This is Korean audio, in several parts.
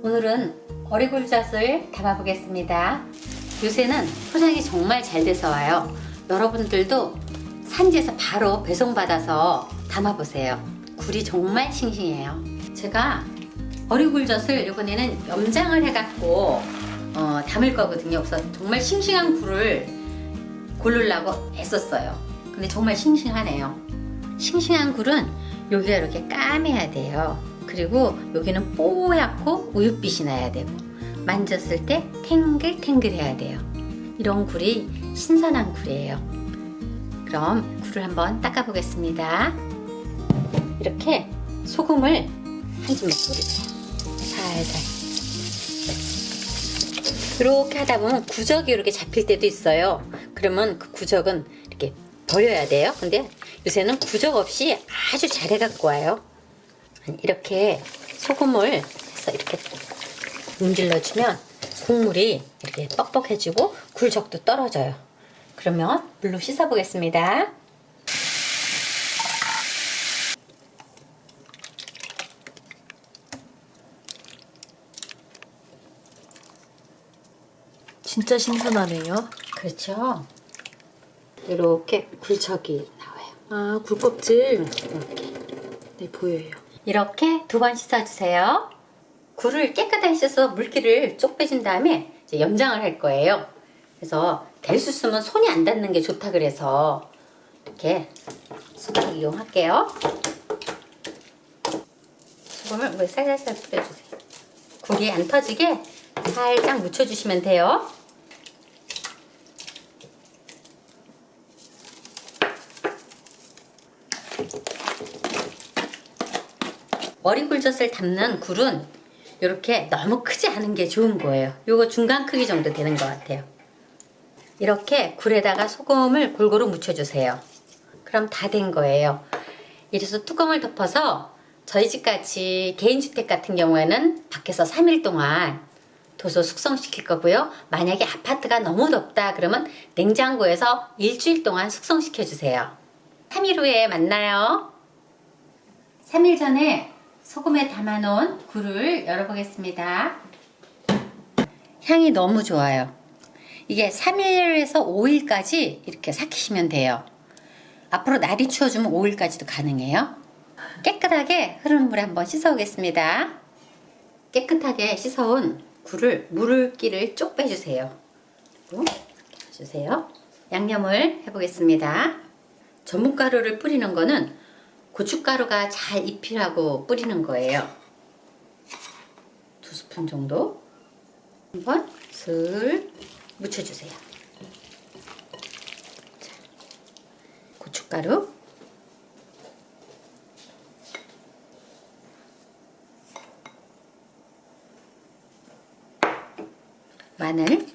오늘은 어리굴젓을 담아 보겠습니다. 요새는 포장이 정말 잘 돼서 와요. 여러분들도 산지에서 바로 배송받아서 담아 보세요. 굴이 정말 싱싱해요. 제가 어리굴젓을 이번에는 염장을 해갖고 담을 거거든요. 그래서 정말 싱싱한 굴을 고르려고 애썼어요. 근데 정말 싱싱하네요. 싱싱한 굴은 여기가 이렇게 까매야 돼요. 그리고 여기는 뽀얗고 우윳빛이 나야 되고 만졌을 때 탱글탱글해야 돼요. 이런 굴이 신선한 굴이에요. 그럼 굴을 한번 닦아 보겠습니다. 이렇게 소금을 한 줌만 뿌리세요. 살살. 이렇게 하다 보면 구적이 이렇게 잡힐 때도 있어요. 그러면 그 구적은 이렇게 버려야 돼요. 근데 요새는 구적 없이 아주 잘 해갖고 와요. 이렇게 소금을 해서 이렇게 문질러주면 국물이 이렇게 뻑뻑해지고 굴적도 떨어져요. 그러면 물로 씻어 보겠습니다. 진짜 신선하네요. 그렇죠. 이렇게 굴적이 나와요. 아, 굴껍질. 이렇게. 네, 보여요. 이렇게 2번 씻어주세요. 굴을 깨끗하게 씻어서 물기를 쪽 빼준 다음에 이제 염장을 할 거예요. 그래서 될 수 있으면 손이 안 닿는 게 좋다 그래서 이렇게 수박 이용할게요. 소금을 물에 살살살 뿌려주세요. 굴이 안 터지게 살짝 묻혀주시면 돼요. 어리굴젓을 담는 굴은 이렇게 너무 크지 않은 게 좋은 거예요. 요거 중간 크기 정도 되는 것 같아요. 이렇게 굴에다가 소금을 골고루 묻혀주세요. 그럼 다 된 거예요. 이래서 뚜껑을 덮어서 저희 집같이 개인주택 같은 경우에는 밖에서 3일 동안 둬서 숙성시킬 거고요. 만약에 아파트가 너무 덥다 그러면 냉장고에서 일주일 동안 숙성시켜 주세요. 3일 후에 만나요. 3일 전에 소금에 담아놓은 굴을 열어보겠습니다. 향이 너무 좋아요. 이게 3일에서 5일까지 이렇게 삭히시면 돼요. 앞으로 날이 추워지면 5일까지도 가능해요. 깨끗하게 흐르는 물에 한번 씻어오겠습니다. 깨끗하게 씻어온 굴을 물기를 쪽 빼주세요. 이렇게 해주세요. 양념을 해보겠습니다. 전분가루를 뿌리는 거는 고춧가루가 잘 입히라고 뿌리는 거예요. 2스푼 정도 한번 슬 묻혀주세요. 자, 고춧가루 마늘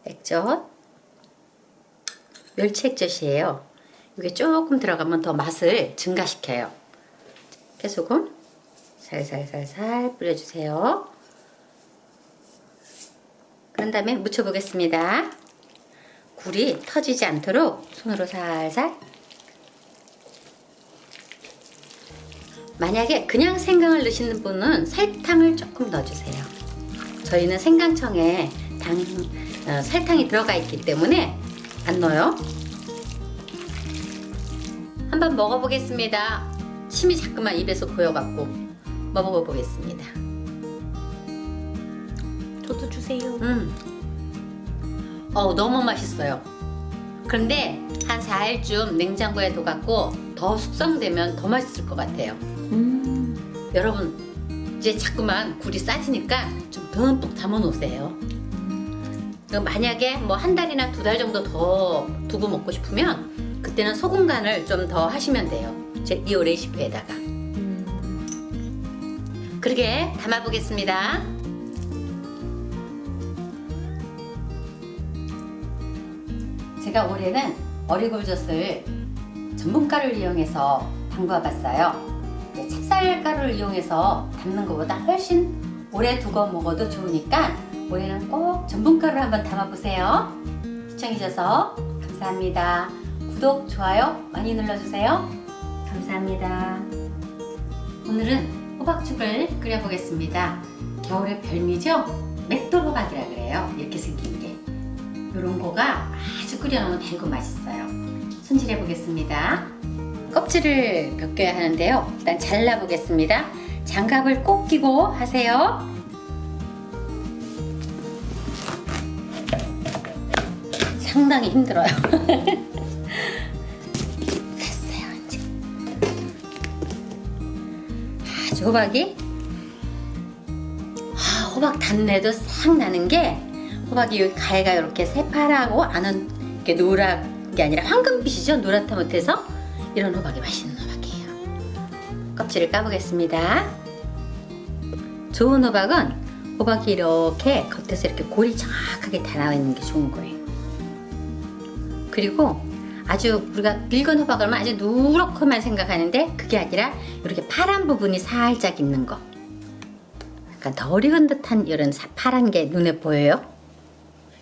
액젓, 멸치 액젓이에요. 이게 조금 들어가면 더 맛을 증가시켜요. 깨소금 살살살살 뿌려주세요. 그런 다음에 묻혀보겠습니다. 굴이 터지지 않도록 손으로 살살. 만약에 그냥 생강을 넣으시는 분은 설탕을 조금 넣어주세요. 저희는 생강청에 설탕이 들어가 있기 때문에 안 넣어요. 한번 먹어보겠습니다. 침이 자꾸만 입에서 고여갖고 먹어보겠습니다. 저도 주세요. 너무 맛있어요. 그런데 한 4일쯤 냉장고에 둬갖고 더 숙성되면 더 맛있을 것 같아요. 여러분 이제 자꾸만 굴이 싸지니까 좀 듬뿍 담아 놓으세요. 만약에 뭐 한 달이나 2달 정도 더 두고 먹고 싶으면 그때는 소금 간을 좀 더 하시면 돼요. 제 이 레시피에다가. 그렇게 담아 보겠습니다. 제가 올해는 어리굴젓을 전분가루를 이용해서 담궈 봤어요. 찹쌀가루를 이용해서 담는 것보다 훨씬 오래 두고 먹어도 좋으니까 올해는 꼭 전분가루를 한번 담아보세요. 시청해주셔서 감사합니다. 구독, 좋아요 많이 눌러주세요. 감사합니다. 오늘은 호박죽을 끓여보겠습니다. 겨울의 별미죠? 맷돌호박이라 그래요. 이렇게 생긴 게. 요런 거가 아주 끓여놓으면 달고 맛있어요. 손질해 보겠습니다. 껍질을 벗겨야 하는데요. 일단 잘라 보겠습니다. 장갑을 꼭 끼고 하세요. 상당히 힘들어요. 됐어요, 이제. 아주 호박이 호박 단내도 싹 나는 게 호박이 여기 가해가 이렇게 새파랗고 안은 이렇게 노란 게 아니라 황금빛이죠. 노랗다 못해서 이런 호박이 맛있는 호박이에요. 껍질을 까보겠습니다. 좋은 호박은 호박이 이렇게 겉에서 이렇게 골이 정확하게 다 나와 있는 게 좋은 거예요. 그리고 아주 우리가 늙은 호박을 아주 누렇게만 생각하는데 그게 아니라 이렇게 파란 부분이 살짝 있는 거. 약간 덜 익은 듯한 이런 파란 게 눈에 보여요.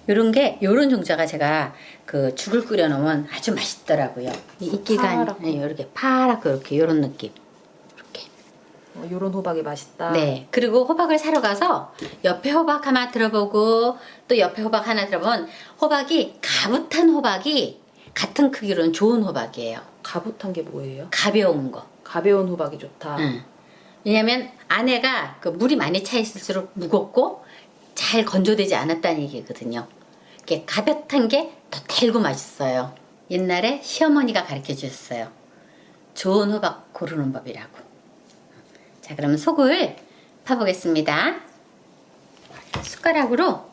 요런 종자가 제가 그 죽을 끓여 놓으면 아주 맛있더라고요. 이 이끼가 이렇게 파랗고 이렇게 요런 느낌. 이렇게. 요런 호박이 맛있다. 네. 그리고 호박을 사러 가서 옆에 호박 하나 들어보고 또 옆에 호박 하나 들어보면 호박이 가붓한 호박이 같은 크기로는 좋은 호박이에요. 가붓한 게 뭐예요? 가벼운 거. 가벼운 호박이 좋다. 응. 왜냐면 안에가 그 물이 많이 차 있을수록 무겁고 잘 건조되지 않았다는 얘기거든요. 이렇게 가볍단 게 더 달고 맛있어요. 옛날에 시어머니가 가르쳐 주셨어요. 좋은 호박 고르는 법이라고. 자, 그러면 속을 파보겠습니다. 숟가락으로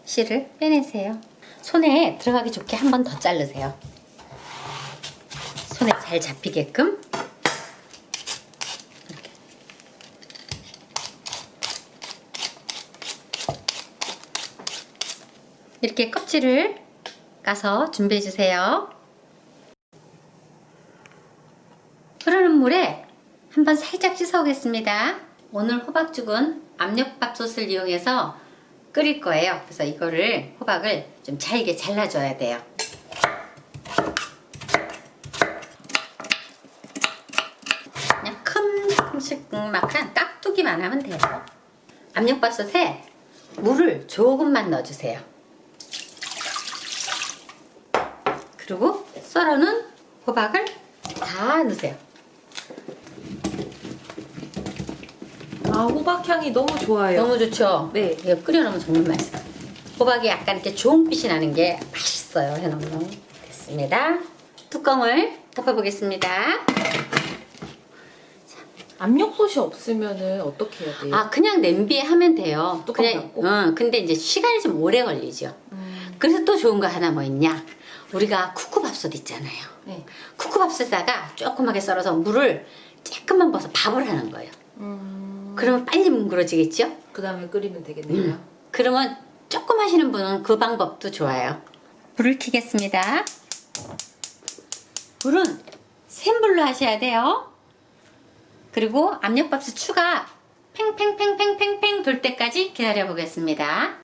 씨를 빼내세요. 손에 들어가기 좋게 한 번 더 자르세요. 손에 잘 잡히게끔. 이렇게 껍질을 까서 준비해 주세요. 흐르는 물에 한번 살짝 씻어 오겠습니다. 오늘 호박죽은 압력밥솥을 이용해서 끓일 거예요. 그래서 이거를 호박을 좀 잘게 잘라줘야 돼요. 그냥 큼직큼직한 깍두기만 하면 돼요. 압력밥솥에 물을 조금만 넣어주세요. 그리고 썰어놓은 호박을 다 넣으세요. 호박 향이 너무 좋아요. 너무 좋죠? 네. 이거 끓여놓으면 정말 맛있어요. 호박이 약간 이렇게 주홍빛이 나는 게 맛있어요. 해놓으면 됐습니다. 뚜껑을 덮어보겠습니다. 압력솥이 없으면은 어떻게 해야 돼요? 그냥 냄비에 하면 돼요. 뚜껑 그냥, 닫고? 근데 이제 시간이 좀 오래 걸리죠. 그래서 또 좋은 거 하나 뭐 있냐? 우리가 쿠쿠밥솥 있잖아요. 네. 쿠쿠밥솥에다가 조그맣게 썰어서 물을 조금만 부어서 밥을 하는 거예요. 그러면 빨리 뭉그러지겠죠? 그 다음에 끓이면 되겠네요. 그러면 조금 하시는 분은 그 방법도 좋아요. 불을 켜겠습니다. 불은 센 불로 하셔야 돼요. 그리고 압력밥솥 추가 팽팽팽팽팽팽 돌 때까지 기다려 보겠습니다.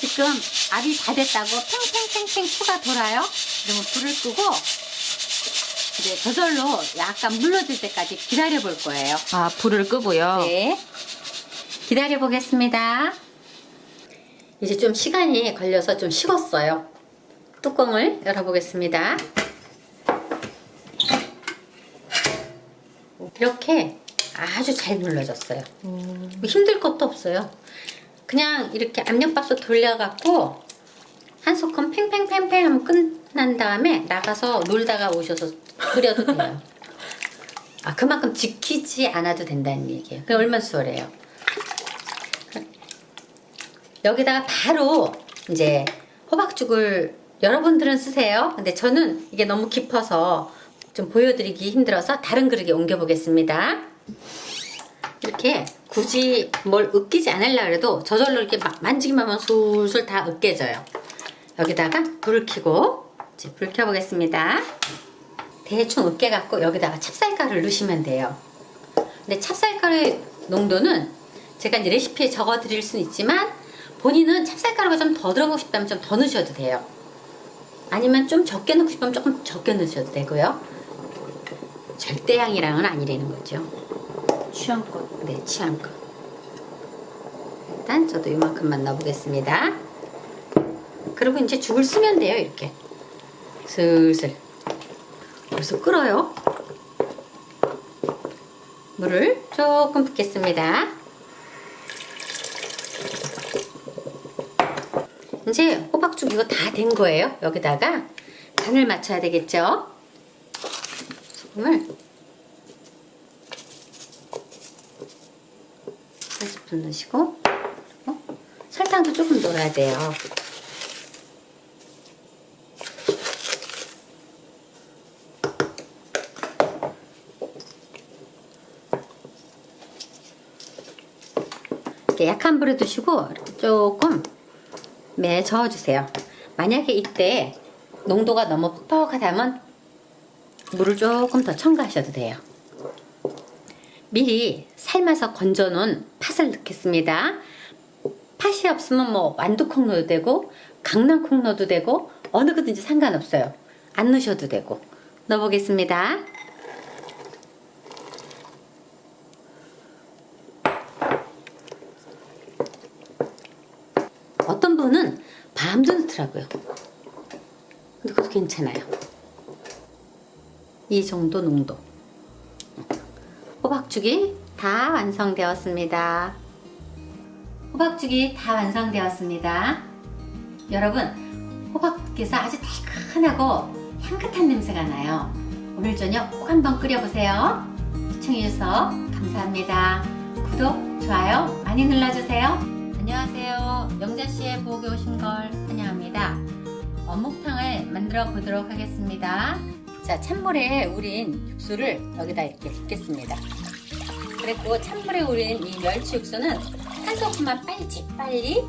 지금 압이 다 됐다고 팽팽팽팽 추가 돌아요. 그러면 불을 끄고 이제 저절로 약간 물러질 때까지 기다려 볼 거예요. 불을 끄고요. 네. 기다려 보겠습니다. 이제 좀 시간이 걸려서 좀 식었어요. 뚜껑을 열어보겠습니다. 이렇게 아주 잘 눌러졌어요. 힘들 것도 없어요. 그냥 이렇게 압력밥솥 돌려갖고 한 소끔 팽팽팽팽 하면 끝난 다음에 나가서 놀다가 오셔서 끓여도 돼요. 그만큼 지키지 않아도 된다는 얘기예요. 그게 얼마나 수월해요. 여기다가 바로 이제 호박죽을 여러분들은 쓰세요. 근데 저는 이게 너무 깊어서 좀 보여드리기 힘들어서 다른 그릇에 옮겨보겠습니다. 이렇게 굳이 뭘 으깨지 않으려고 해도 저절로 이렇게 막 만지기만 하면 술술 다 으깨져요. 여기다가 불을 켜고 이제 불 켜보겠습니다. 대충 으깨갖고 여기다가 찹쌀가루를 넣으시면 돼요. 근데 찹쌀가루의 농도는 제가 이제 레시피에 적어 드릴 수는 있지만 본인은 찹쌀가루가 좀 더 들어가고 싶다면 좀 더 넣으셔도 돼요. 아니면 좀 적게 넣고 싶으면 조금 적게 넣으셔도 되고요. 절대량이랑은 아니라는 거죠. 취향껏. 네, 취향껏. 일단 저도 이만큼만 넣어보겠습니다. 그리고 이제 죽을 쓰면 돼요. 이렇게 슬슬. 벌써 끓어요. 물을 조금 붓겠습니다. 이제 호박죽 이거 다 된 거예요. 여기다가 간을 맞춰야 되겠죠. 소금을 한 스푼 넣으시고, 그리고 설탕도 조금 넣어야 돼요. 이렇게 약한 불에 두시고 이렇게 조금 저어주세요. 만약에 이때 농도가 너무 퍽퍽하다면 물을 조금 더 첨가하셔도 돼요. 미리 삶아서 건져놓은 팥을 넣겠습니다. 팥이 없으면 뭐 완두콩 넣어도 되고 강낭콩 넣어도 되고 어느 거든지 상관없어요. 안 넣으셔도 되고. 넣어보겠습니다. 어떤 분은 밤도 넣더라고요. 근데 그것도 괜찮아요. 이 정도 농도. 호박죽이 다 완성되었습니다. 호박죽이 다 완성되었습니다. 여러분, 호박죽에서 아주 달큰하고 향긋한 냄새가 나요. 오늘 저녁 꼭 한번 끓여보세요. 시청해주셔서 감사합니다. 구독, 좋아요 많이 눌러주세요. 안녕하세요. 영자씨의 부엌에 오신 걸 환영합니다. 어묵탕을 만들어 보도록 하겠습니다. 자, 찬물에 우린 육수를 여기다 이렇게 붓겠습니다. 그리고 찬물에 우린 이 멸치 육수는 한 소금만 빨리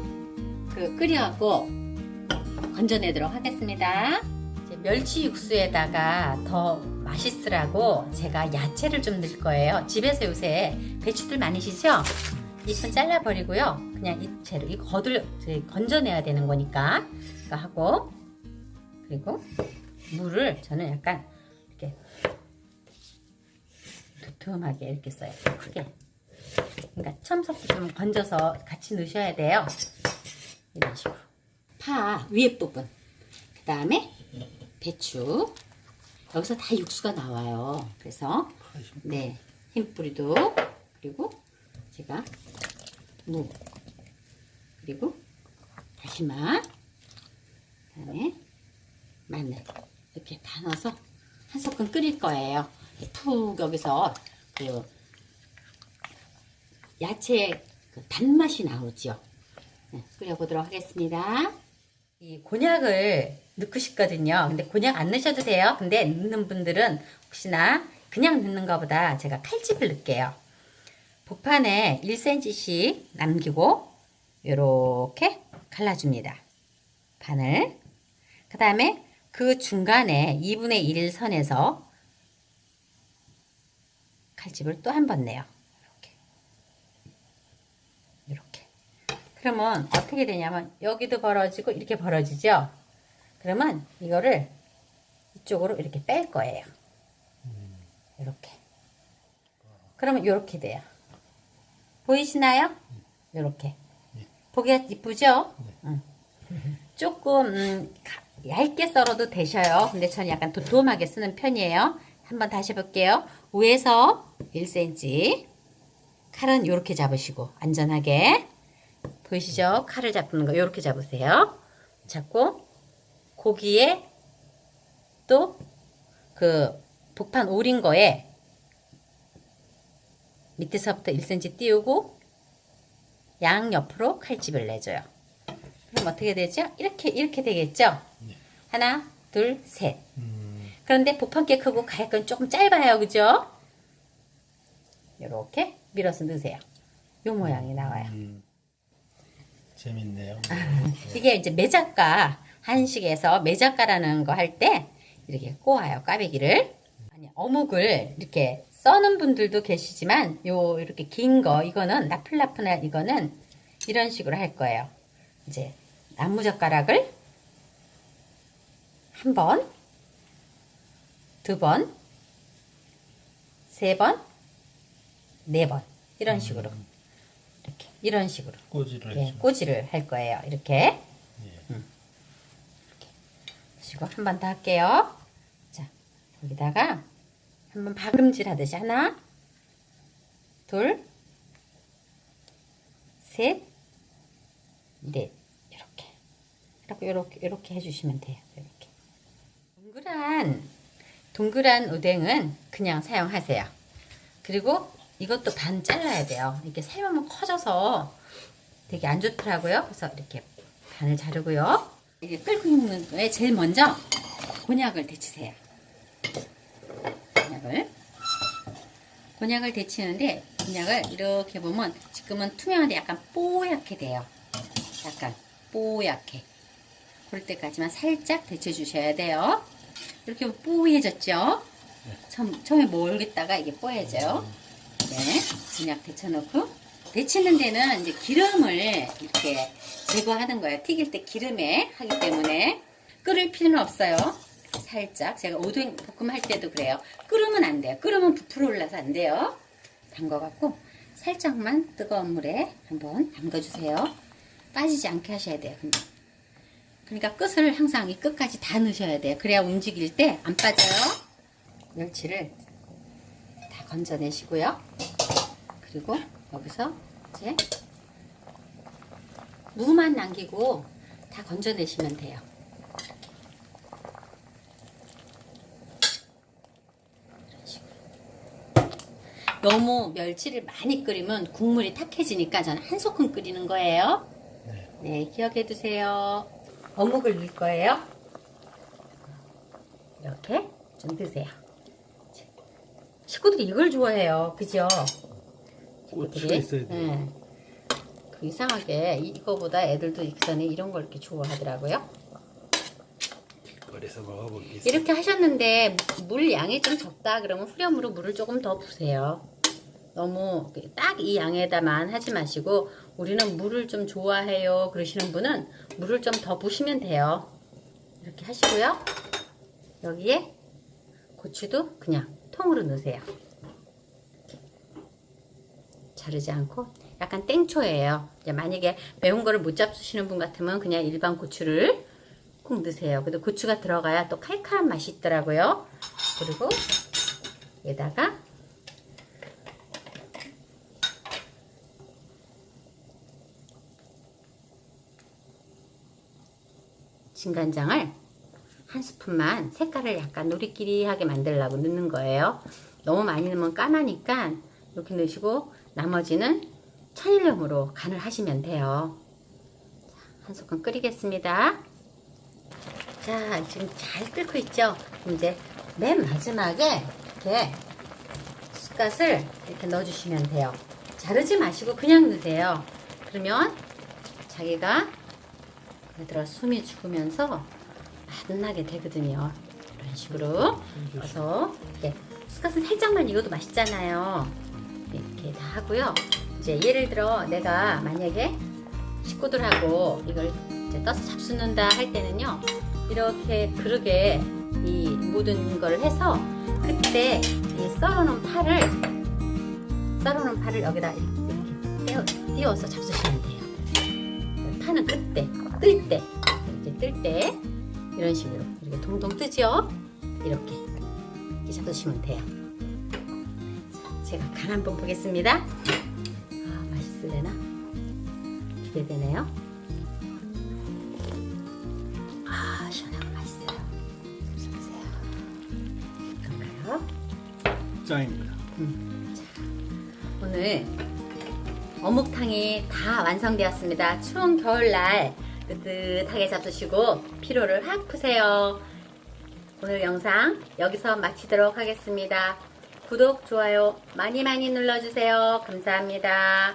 끓여갖고 건져내도록 하겠습니다. 이제 멸치 육수에다가 더 맛있으라고 제가 야채를 좀 넣을 거예요. 집에서 요새 배추들 많으시죠? 잎은 잘라버리고요. 그냥 이 채로 이 겉을 건져내야 되는 거니까 이거 하고, 그리고 물을 저는 약간 이렇게 두툼하게 이렇게 써요. 크게. 그러니까 처음 섞을 때 좀 건져서 같이 넣으셔야 돼요. 이런 식으로. 파 위에 부분, 그 다음에 배추. 여기서 다 육수가 나와요. 그래서 네, 흰뿌리도, 그리고 제가 무, 그리고 다시마, 그다음에 마늘 이렇게 다 넣어서 한 소끔 끓일 거예요. 푹 여기서 그 야채 그 단맛이 나오죠. 네, 끓여보도록 하겠습니다. 이 곤약을 넣고 싶거든요. 근데 곤약 안 넣으셔도 돼요. 근데 넣는 분들은 혹시나 그냥 넣는 것보다 제가 칼집을 넣을게요. 복판에 1cm씩 남기고 이렇게 갈라줍니다. 반을. 그 다음에 그 중간에 2분의 1 선에서 칼집을 또 한 번 내요. 이렇게. 그러면 어떻게 되냐면 여기도 벌어지고 이렇게 벌어지죠. 그러면 이거를 이쪽으로 이렇게 뺄 거예요. 이렇게. 그러면 이렇게 돼요. 보이시나요? 이렇게. 보기가 이쁘죠? 조금 얇게 썰어도 되셔요. 근데 저는 약간 도톰하게 쓰는 편이에요. 한번 다시 볼게요. 위에서 1cm, 칼은 이렇게 잡으시고 안전하게. 보이시죠? 칼을 잡는 거 이렇게 잡으세요. 잡고 고기에 또 그 복판 오린 거에 밑에서부터 1cm 띄우고 양옆으로 칼집을 내줘요. 그럼 어떻게 되죠? 이렇게 되겠죠? 네. 하나, 둘, 셋. 그런데 복판 꽤 크고 가격은 조금 짧아요. 그죠? 이렇게 밀어서 넣으세요. 요 모양이 나와요. 재밌네요. 이게 이제 매작가, 한식에서 매작가라는 거 할 때 이렇게 꼬아요. 꽈배기를. 아니, 어묵을 이렇게 써는 분들도 계시지만 요 이렇게 긴 거, 이거는 나풀나풀한 이거는 이런 식으로 할 거예요. 이제 나무젓가락을 한 번, 두 번, 세 번, 네 번 이런 식으로 이렇게 이런 식으로 꼬지를 예, 해서. 꼬지를 할 거예요. 이렇게 예. 하시고 한 번 더 할게요. 자, 여기다가 한번 박음질 하듯이 하나, 둘, 셋, 넷 이렇게 해주시면 돼요. 이렇게 동그란 오뎅은 그냥 사용하세요. 그리고 이것도 반 잘라야 돼요. 이렇게 삶으면 커져서 되게 안 좋더라고요. 그래서 이렇게 반을 자르고요. 이게 끓고 있는 거에 제일 먼저 곤약을 데치세요. 곤약을 데치는데 곤약을 이렇게 보면 지금은 투명한데 약간 뽀얗게 돼요. 약간 뽀얗게. 그럴 때까지만 살짝 데쳐주셔야 돼요. 이렇게 하면 뽀얘졌죠? 처음에 모르겠다가 이게 뽀얘져요. 네, 곤약 데쳐놓고 데치는 데는 이제 기름을 이렇게 제거하는 거예요. 튀길 때 기름에 하기 때문에 끓일 필요는 없어요. 살짝 제가 오뎅 볶음 할 때도 그래요. 끓으면 안 돼요. 끓으면 부풀어 올라서 안 돼요. 담궈갖고 살짝만 뜨거운 물에 한번 담궈주세요. 빠지지 않게 하셔야 돼요. 그러니까 끝을 항상 이 끝까지 다 넣으셔야 돼요. 그래야 움직일 때 안 빠져요. 멸치를 다 건져내시고요. 그리고 여기서 이제 무만 남기고 다 건져내시면 돼요. 이런 식으로. 너무 멸치를 많이 끓이면 국물이 탁해지니까 저는 한 소끔 끓이는 거예요. 네, 기억해 두세요. 어묵을 넣을 거예요. 이렇게 좀 넣으세요. 식구들이 이걸 좋아해요. 그죠? 고추가 있어야 돼. 네. 그 이상하게 이거보다 애들도 전에 이런 걸 이렇게 좋아하더라고요. 거리에서 먹어보겠습니다. 이렇게 하셨는데 물 양이 좀 적다 그러면 후렴으로 물을 조금 더 부으세요. 너무 딱 이 양에다만 하지 마시고 우리는 물을 좀 좋아해요 그러시는 분은 물을 좀 더 부으시면 돼요. 이렇게 하시고요. 여기에 고추도 그냥 통으로 넣으세요. 자르지 않고 약간 땡초예요. 이제 만약에 매운 거를 못 잡수시는 분 같으면 그냥 일반 고추를 꼭 넣으세요. 근데 고추가 들어가야 또 칼칼한 맛이 있더라고요. 그리고 여기다가 진간장을 한 스푼만 색깔을 약간 노리끼리하게 만들려고 넣는 거예요. 너무 많이 넣으면 까마니까 이렇게 넣으시고 나머지는 천일염으로 간을 하시면 돼요. 한 소끔 끓이겠습니다. 자, 지금 잘 끓고 있죠? 이제 맨 마지막에 이렇게 쑥갓을 이렇게 넣어주시면 돼요. 자르지 마시고 그냥 넣으세요. 그러면 자기가 예를 들어 숨이 죽으면서 맛나게 되거든요. 이런 식으로 넣어서 이렇게 쑥갓은 살짝만 익어도 맛있잖아요. 이렇게 다 하고요. 이제 예를 들어 내가 만약에 식구들하고 이걸 이제 떠서 잡수는다 할 때는요. 이렇게 그릇에 이 모든 걸 해서 그때 이 썰어놓은 파를 여기다 이렇게 띄워서 잡수시면 돼요. 파는 그때 뜰 때 이런 식으로 이렇게 동동 뜨죠? 이렇게 잡수시면 돼요. 자, 제가 간 한번 보겠습니다. 아, 맛있을래나? 기대되네요. 아, 시원하고 맛있어요. 보세요. 어떤가요? 짱입니다. 자, 오늘 어묵탕이 다 완성되었습니다. 추운 겨울날 뜨뜻하게 잡수시고 피로를 확 푸세요. 오늘 영상 여기서 마치도록 하겠습니다. 구독, 좋아요 많이 눌러주세요. 감사합니다.